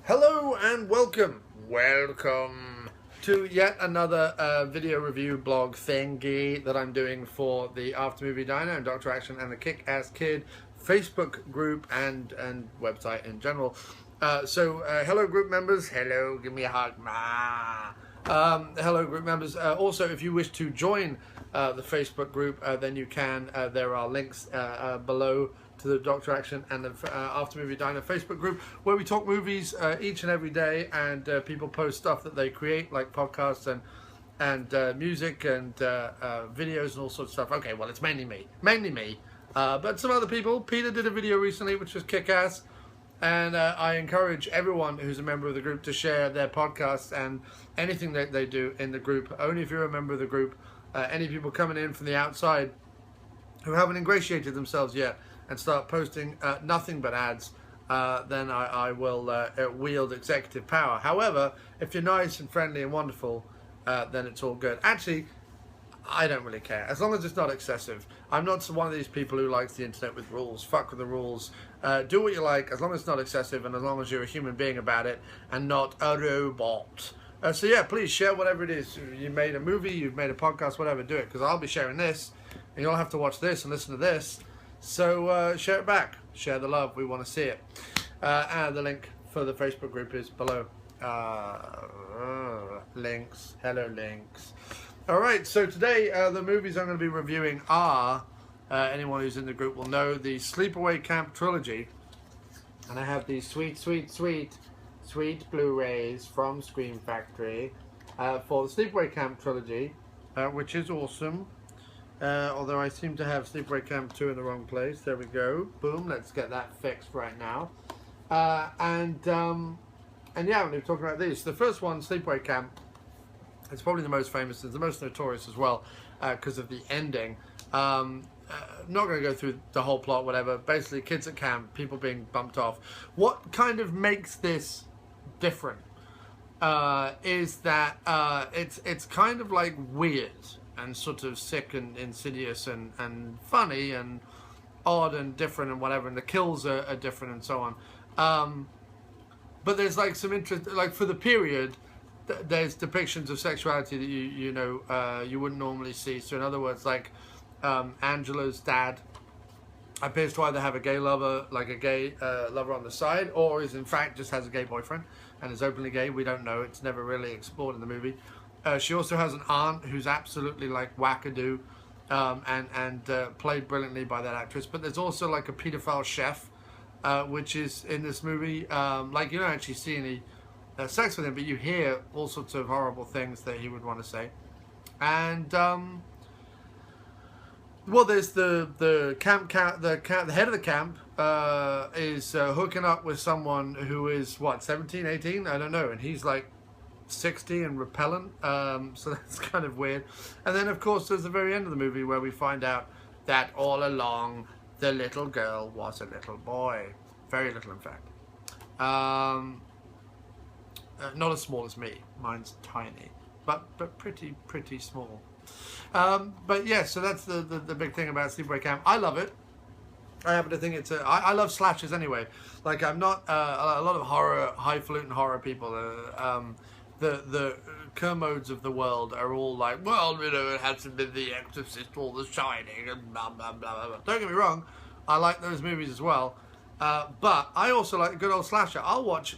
Hello and welcome to yet another video review blog thingy that I'm doing for the After Movie Diner and Dr. Action and the Kick-Ass Kid Facebook group and website in general. Hello group members, hello, give me a hug. Hello group members. Also, if you wish to join the Facebook group, then you can. There are links below to the Dr. Action and the After Movie Diner Facebook group, where we talk movies each and every day, and people post stuff that they create, like podcasts and music and videos and all sorts of stuff. Okay, well, it's mainly me, but some other people. Peter did a video recently which was kick-ass, and I encourage everyone who's a member of the group to share their podcasts and anything that they do in the group. Only if you're a member of the group. Any people coming in from the outside who haven't ingratiated themselves yet and start posting nothing but ads, then I will wield executive power. However, if you're nice and friendly and wonderful, then it's all good. Actually, I don't really care, as long as it's not excessive. I'm not one of these people who likes the internet with rules. Fuck with the rules. Do what you like, as long as it's not excessive and as long as you're a human being about it and not a robot. So yeah, please share whatever it is. You made a movie, you've made a podcast, whatever, do it. Because I'll be sharing this, and you'll have to watch this and listen to this. So share it back. Share the love. We want to see it. And the link for the Facebook group is below. Links. Hello, links. All right, so today the movies I'm going to be reviewing are, anyone who's in the group will know, the Sleepaway Camp trilogy. And I have these sweet Blu-rays from Scream Factory for the Sleepaway Camp trilogy, which is awesome. Although I seem to have Sleepaway Camp 2 in the wrong place. There we go. Boom. Let's get that fixed right now. And yeah, we're talking about these. The first one, Sleepaway Camp, it's probably the most famous. It's the most notorious as well because of the ending. Not going to go through the whole plot, whatever. Basically, kids at camp, people being bumped off. What kind of makes this different is that it's kind of like weird and sort of sick and insidious and funny and odd and different and whatever, and the kills are different and so on. But there's like some interest, like for the period, there's depictions of sexuality that you wouldn't normally see. So in other words, like Angela's dad appears to either have a gay lover, like a gay lover on the side, or is in fact just has a gay boyfriend and is openly gay. We don't know. It's never really explored in the movie. She also has an aunt who's absolutely like wackadoo and played brilliantly by that actress. But there's also like a pedophile chef, which is in this movie. Like you don't actually see any sex with him, but you hear all sorts of horrible things that he would want to say. And well, there's the head of the camp is hooking up with someone who is what, 17, 18? I don't know, and he's like 60 and repellent, so that's kind of weird. And then of course there's the very end of the movie where we find out that all along the little girl was a little boy, very little in fact. Not as small as me, mine's tiny, but pretty small. But yeah, so that's the big thing about Sleepaway Camp. I love it. I happen to think it's I love slashers anyway. Like I'm not a lot of horror, highfalutin horror people. The Kermodes of the world are all like, well, you know, it hasn't been The Exorcist or The Shining and blah blah blah blah. Don't get me wrong, I like those movies as well. But I also like a good old slasher. I'll watch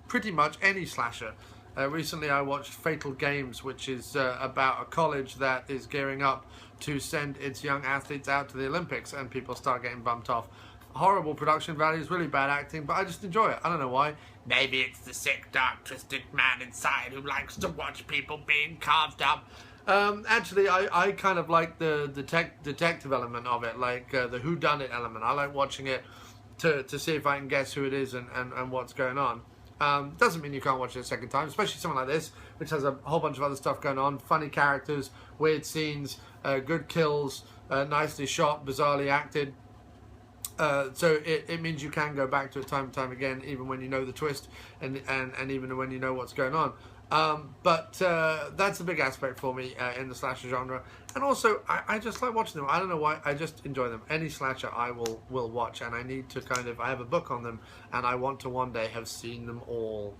pretty much any slasher. Recently I watched Fatal Games, which is about a college that is gearing up to send its young athletes out to the Olympics, and people start getting bumped off. Horrible production values, really bad acting, but I just enjoy it. I don't know why. Maybe it's the sick, dark, twisted man inside who likes to watch people being carved up. Actually, I kind of like the detective element of it, like the whodunit element. I like watching it to see if I can guess who it is and what's going on. Doesn't mean you can't watch it a second time, especially something like this, which has a whole bunch of other stuff going on. Funny characters, weird scenes, good kills, nicely shot, bizarrely acted. So it means you can go back to it time and time again, even when you know the twist and even when you know what's going on. But that's a big aspect for me in the slasher genre. And also, I just like watching them. I don't know why, I just enjoy them. Any slasher I will watch, and I need to I have a book on them, and I want to one day have seen them all.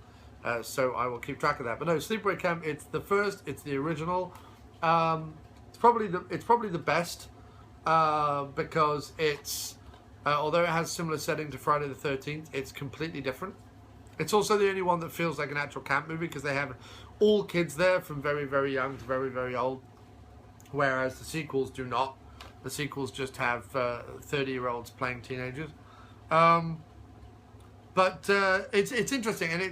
So I will keep track of that. But no, Sleepaway Camp, it's the first, it's the original. It's probably the best because it's, although it has similar setting to Friday the 13th, it's completely different. It's also the only one that feels like an actual camp movie because they have all kids there from very, very young to very, very old, whereas the sequels do not. The sequels just have 30-year-olds playing teenagers. But it's interesting, and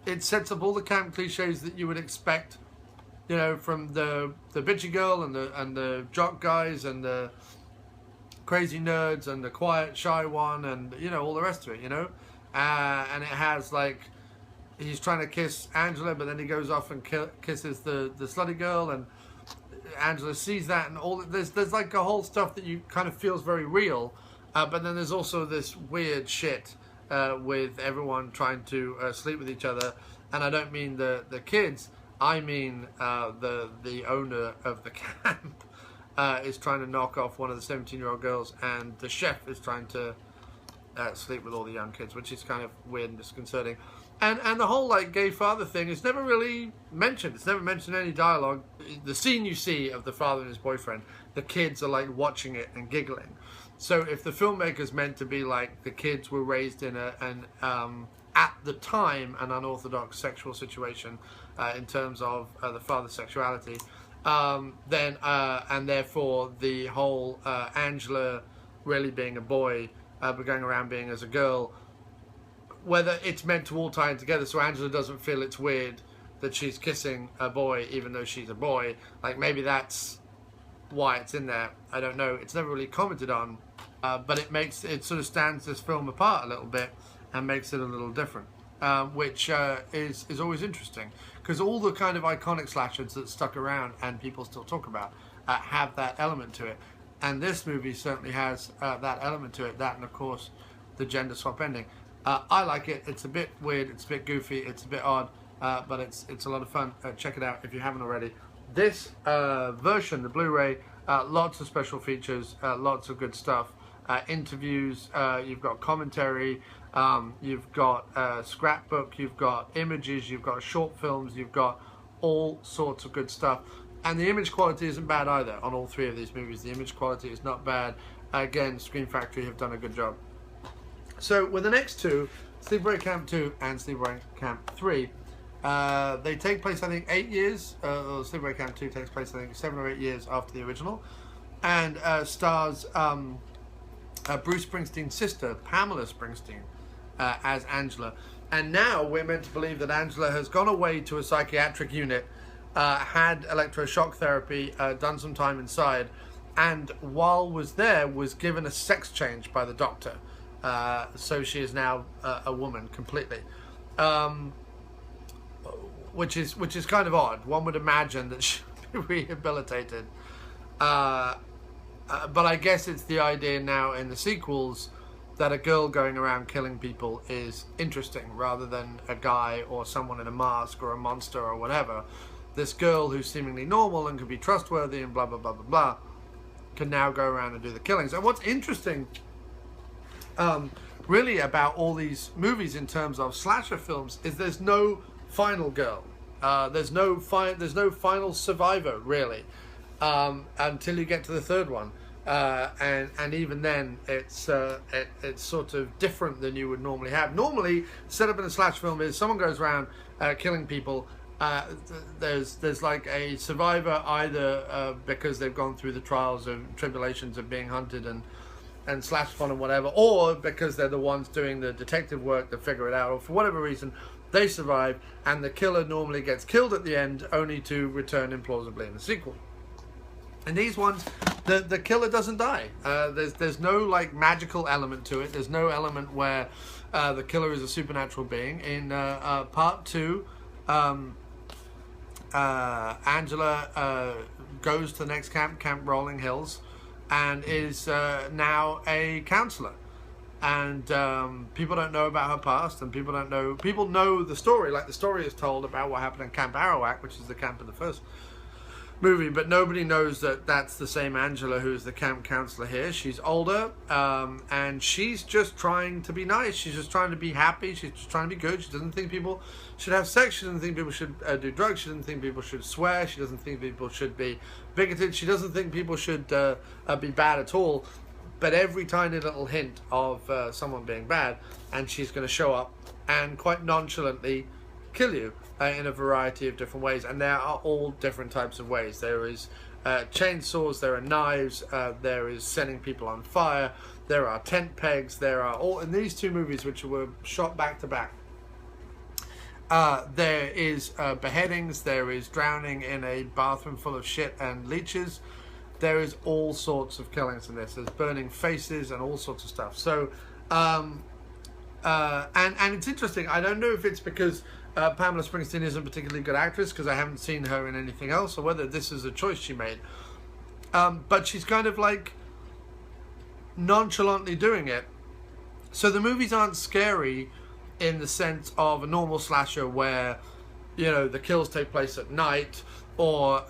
it sets up all the camp cliches that you would expect, you know, from the bitchy girl and the jock guys and the crazy nerds and the quiet, shy one, and you know, all the rest of it, you know. And it has like, he's trying to kiss Angela, but then he goes off and kisses the slutty girl, and Angela sees that, and all there's like a whole stuff that you kind of feels very real, but then there's also this weird shit with everyone trying to sleep with each other, and I don't mean the kids, I mean the owner of the camp is trying to knock off one of the 17-year-old girls, and the chef is trying to sleep with all the young kids, which is kind of weird and disconcerting. And the whole like gay father thing is never really mentioned. It's never mentioned in any dialogue. The scene you see of the father and his boyfriend, the kids are like watching it and giggling. So if the filmmakers meant to be like the kids were raised in an at the time an unorthodox sexual situation in terms of the father's sexuality, then and therefore the whole Angela really being a boy, but going around being as a girl, whether it's meant to all tie in together so Angela doesn't feel it's weird that she's kissing a boy even though she's a boy, like maybe that's why it's in there. I don't know, it's never really commented on, but it sort of stands this film apart a little bit and makes it a little different, which is always interesting, because all the kind of iconic slashers that stuck around and people still talk about have that element to it. And this movie certainly has that element to it, that and of course the gender swap ending. I like it. It's a bit weird, it's a bit goofy, it's a bit odd, but it's a lot of fun. Check it out if you haven't already. This version, the Blu-ray, lots of special features, lots of good stuff. Interviews, you've got commentary, you've got scrapbook, you've got images, you've got short films, you've got all sorts of good stuff. And the image quality isn't bad either on all three of these movies. The image quality is not bad. Again, Screen Factory have done a good job. So with the next two, Sleepaway Camp 2 and Sleepaway Camp 3, they take place, I think, 8 years. Sleepaway Camp 2 takes place, I think, 7 or 8 years after the original, and stars Bruce Springsteen's sister, Pamela Springsteen, as Angela. And now we're meant to believe that Angela has gone away to a psychiatric unit, had electroshock therapy, done some time inside, and while was there was given a sex change by the doctor. So she is now a woman completely, which is kind of odd. One would imagine that she'd be rehabilitated, but I guess it's the idea now in the sequels that a girl going around killing people is interesting rather than a guy or someone in a mask or a monster or whatever. This girl who's seemingly normal and can be trustworthy and blah blah blah blah blah can now go around and do the killings. And what's interesting really about all these movies in terms of slasher films is there's no final girl. There's no final survivor really until you get to the third one, and even then it's sort of different than you would normally have. Normally, set up in a slash film is someone goes around killing people. There's like a survivor either because they've gone through the trials and tribulations of being hunted and slashed upon and whatever, or because they're the ones doing the detective work to figure it out, or for whatever reason they survive, and the killer normally gets killed at the end only to return implausibly in the sequel. In these ones, the killer doesn't die. There's no like magical element to it. There's no element where the killer is a supernatural being. In part 2, Angela goes to the next camp, Camp Rolling Hills, and is now a counselor. and people don't know about her past, and people know the story, like the story is told about what happened in Camp Arawak, which is the camp in the first movie, but nobody knows that that's the same Angela who's the camp counselor here. She's older, and she's just trying to be nice. She's just trying to be happy. She's just trying to be good. She doesn't think people should have sex. She doesn't think people should do drugs. She doesn't think people should swear. She doesn't think people should be bigoted. She doesn't think people should be bad at all. But every tiny little hint of someone being bad, and she's going to show up and quite nonchalantly kill you in a variety of different ways. And there are all different types of ways. There is chainsaws, there are knives, there is setting people on fire, there are tent pegs, there are all in these two movies, which were shot back to back. There is beheadings, there is drowning in a bathroom full of shit and leeches. There is all sorts of killings in this. There's burning faces and all sorts of stuff. So and it's interesting. I don't know if it's because Pamela Springsteen isn't a particularly good actress, because I haven't seen her in anything else, or whether this is a choice she made. But she's kind of like nonchalantly doing it. So the movies aren't scary in the sense of a normal slasher where, you know, the kills take place at night, or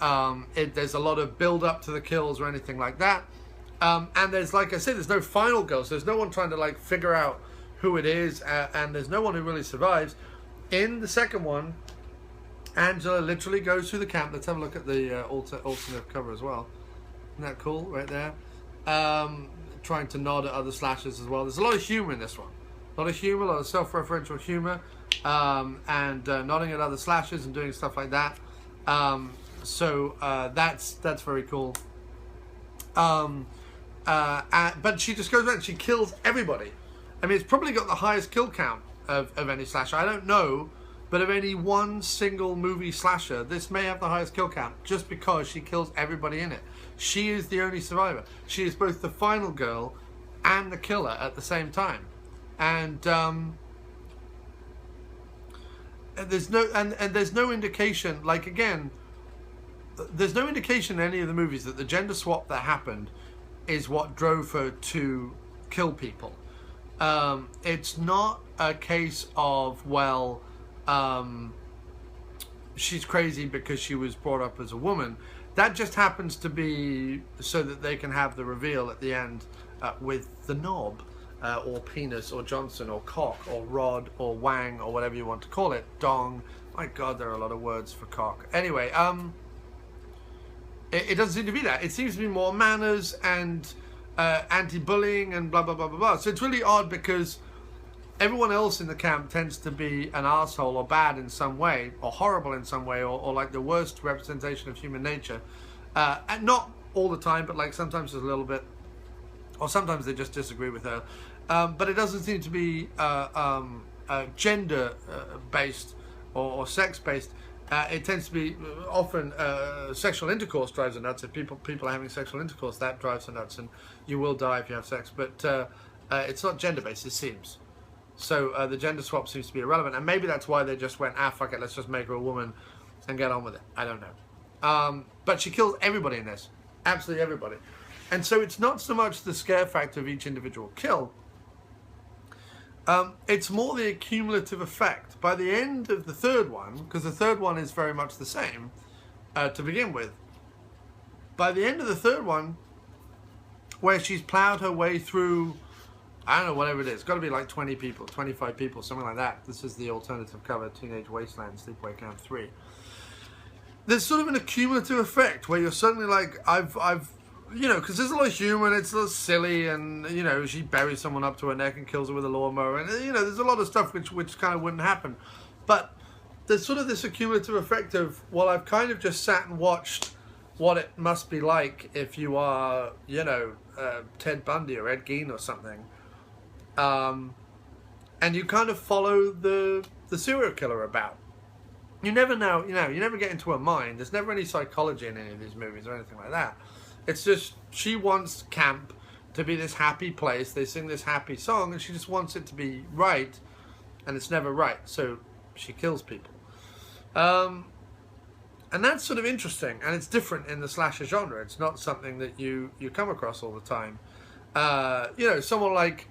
there's a lot of build up to the kills or anything like that. And there's, like I said, there's no final girl, so there's no one trying to like figure out who it is, and there's no one who really survives. In the second one, Angela literally goes through the camp. Let's have a look at the alternate cover as well. Isn't that cool, right there? Trying to nod at other slashers as well. There's a lot of humour in this one. A lot of humour, a lot of self-referential humour, and nodding at other slashers and doing stuff like that. So that's very cool. But she just goes around and she kills everybody. I mean, it's probably got the highest kill count of any slasher. I don't know, but of any one single movie slasher, this may have the highest kill count, just because she kills everybody in it. She is the only survivor. She is both the final girl and the killer at the same time. And there's no indication, like, again, there's no indication in any of the movies that the gender swap that happened is what drove her to kill people. It's not a case of, well, she's crazy because she was brought up as a woman. That just happens to be so that they can have the reveal at the end with the knob, or penis, or Johnson, or cock, or rod, or wang, or whatever you want to call it. Dong. My God, there are a lot of words for cock. Anyway, it doesn't seem to be that. It seems to be more manners and anti-bullying and blah, blah, blah, blah, blah. So it's really odd, because everyone else in the camp tends to be an asshole or bad in some way, or horrible in some way, or like the worst representation of human nature. And not all the time, but like sometimes there's a little bit, or sometimes they just disagree with her. But it doesn't seem to be gender-based or sex-based. It tends to be often sexual intercourse drives her nuts. If people are having sexual intercourse, that drives her nuts, and you will die if you have sex. But it's not gender-based, it seems. So the gender swap seems to be irrelevant, and maybe that's why they just went, fuck it, let's just make her a woman and get on with it. I don't know. But she kills everybody in this. Absolutely everybody. And so it's not so much the scare factor of each individual kill. It's more the accumulative effect. By the end of the third one, because the third one is very much the same to begin with, by the end of the third one, where she's plowed her way through, I don't know, whatever it is, it's got to be like 20 people, 25 people, something like that. This is the alternative cover, Teenage Wasteland, Sleepaway Camp 3. There's sort of an accumulative effect where you're suddenly like, you know, because there's a lot of humor and it's a little silly, and, you know, she buries someone up to her neck and kills her with a lawnmower, and, you know, there's a lot of stuff which kind of wouldn't happen. But there's sort of this accumulative effect of, well, I've kind of just sat and watched what it must be like if you are, you know, Ted Bundy or Ed Gein or something. And you kind of follow the serial killer about. You never know, you never get into her mind. There's never any psychology in any of these movies or anything like that. It's just, she wants camp to be this happy place. They sing this happy song, and she just wants it to be right, and it's never right. So she kills people. And that's sort of interesting, and it's different in the slasher genre. It's not something that you come across all the time. You know, someone like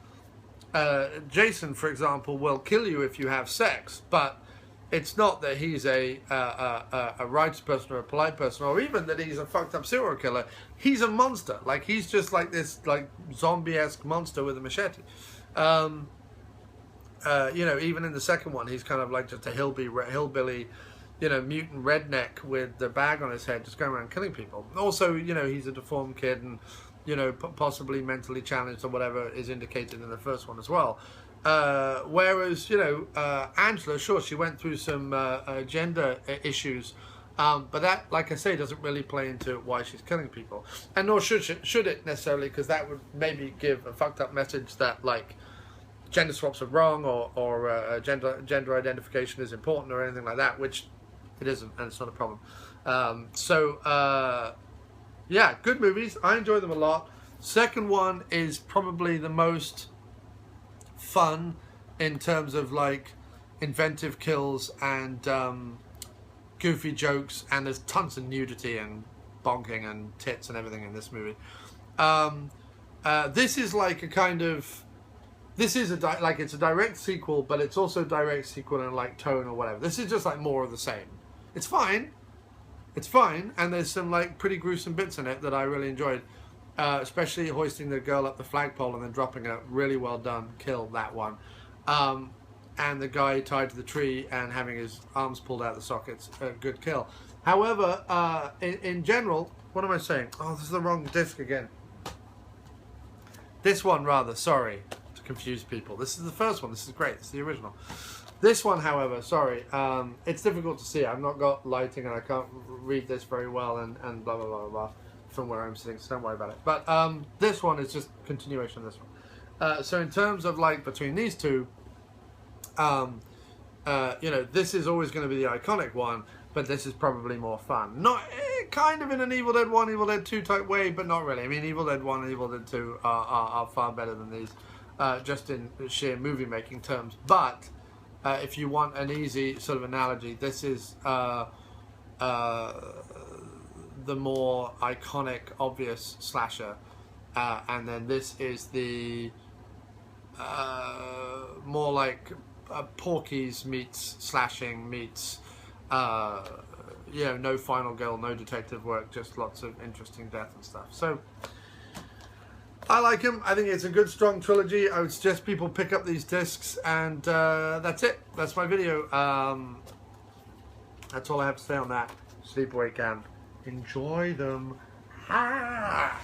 Jason, for example, will kill you if you have sex, but it's not that he's a righteous person or a polite person, or even that he's a fucked up serial killer. He's a monster. Like, he's just like this, like, zombie-esque monster with a machete. You know, even in the second one, he's kind of like just a hillbilly, you know, mutant redneck with the bag on his head, just going around killing people. Also, you know, he's a deformed kid and, you know, possibly mentally challenged or whatever is indicated in the first one as well. Whereas, you know, Angela, sure, she went through some gender issues, but that, like I say, doesn't really play into why she's killing people. And nor should it necessarily, because that would maybe give a fucked up message that, like, gender swaps are wrong, or gender identification is important, or anything like that, which it isn't, and it's not a problem. Yeah, good movies. I enjoy them a lot. Second one is probably the most fun in terms of, like, inventive kills and goofy jokes, and there's tons of nudity and bonking and tits and everything in this movie. This is like a kind of, this is like, it's a direct sequel, but it's also a direct sequel in, like, tone or whatever. This is just like more of the same. It's fine. It's fine, and there's some, like, pretty gruesome bits in it that I really enjoyed. Especially hoisting the girl up the flagpole and then dropping a really well done kill, that one. And the guy tied to the tree and having his arms pulled out of the sockets, a good kill. However, in general, what am I saying? Oh, this is the wrong disc again. This one, rather, sorry to confuse people. This is the first one, this is great, this is the original. This one, however, sorry, it's difficult to see. I've not got lighting and I can't read this very well, and blah, blah, blah, blah, from where I'm sitting, so don't worry about it. But this one is just continuation of this one. So in terms of, like, between these two, you know, this is always going to be the iconic one, but this is probably more fun. Not kind of in an Evil Dead 1, Evil Dead 2 type way, but not really. I mean, Evil Dead 1 and Evil Dead 2 are far better than these, just in sheer movie making terms. But if you want an easy sort of analogy, this is the more iconic, obvious slasher, and then this is the more like Porky's meets slashing meets, you know, no final girl, no detective work, just lots of interesting death and stuff. So I like him. I think it's a good, strong trilogy. I would suggest people pick up these discs, and that's it. That's my video. That's all I have to say on that. Sleepaway Camp. Enjoy them. Ah!